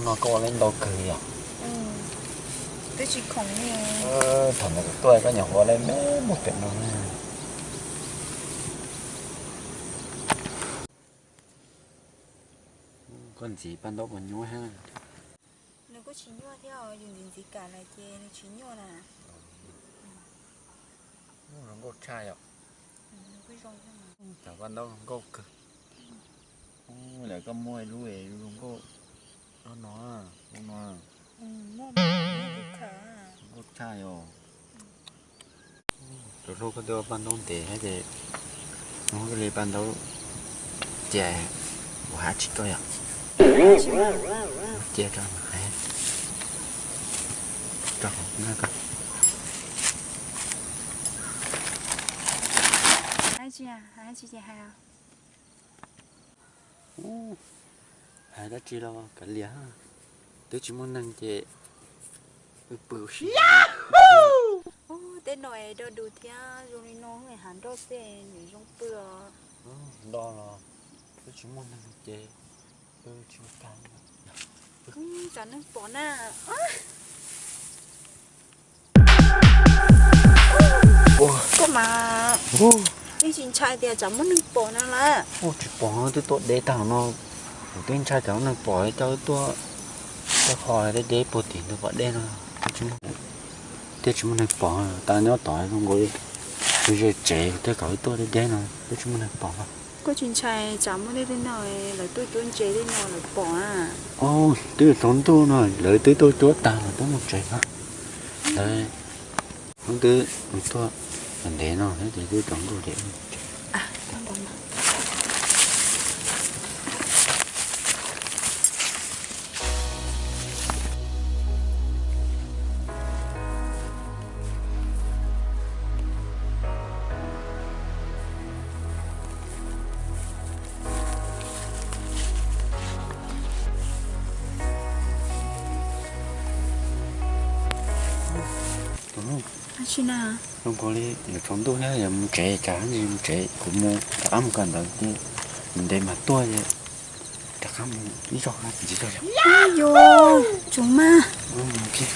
nó có lên đâu cười à? Ừ. Tôi chỉ khổng nhiều. Thằng này tôi có nhỏ lên mấy một chuyện nữa. Con gì ban đầu còn nhúa ha? Nếu có chín nhua theo dùng gì cả này thì nó chín nhua nè. Nó có chai à? Nó cứ rong thế mà. Chả ban đầu có cực. Lại có môi lúa luôn có nó không nó. Mua nó cứ khá. Có chai à? Rồi có đưa ban đầu để hay để nó cái này ban đầu chè quả chỉ coi à? Chè cho nó hay. Cho nó cả. Hai chị à, hai chị hai à. Hai đó chỉ là cái lía. Tôi chỉ muốn năng chè bự xí. Ô, tên nói đồ đủ theo rồi nó người Hàn Quốc xe người trong bữa. Đó là tôi chỉ muốn năng chè bự chú căng. Cho nó bỏ nè. Có mà cái chuyện trai thì chẳng muốn bỏ nó là. Chỉ bỏ tôi để thằng nó tên trai cháu nó bỏ cho tôi khỏi để bổ tiền tôi bỏ đen rồi tôi chỉ muốn bỏ ta nhớ tỏi không có bây giờ trẻ tôi cởi tôi để đen rồi tôi chỉ muốn bỏ Có chuyện trai chẳng muốn đến nào là tôi chế đến nào là bỏ à. tôi tốn tôi rồi lợi tới tôi chúa ta là tôi một chuyện đó đấy không tôi mình để nó thế thì tôi tốn tôi để À, đúng đúng. Chị nào? không có đi là chúng tôi nhá là một trẻ trả gì một trẻ cũng mua cả một cần đó thì mình để mà tôi vậy chắc không lý do là gì đâu Ôi dồi, chúng ma. Ok.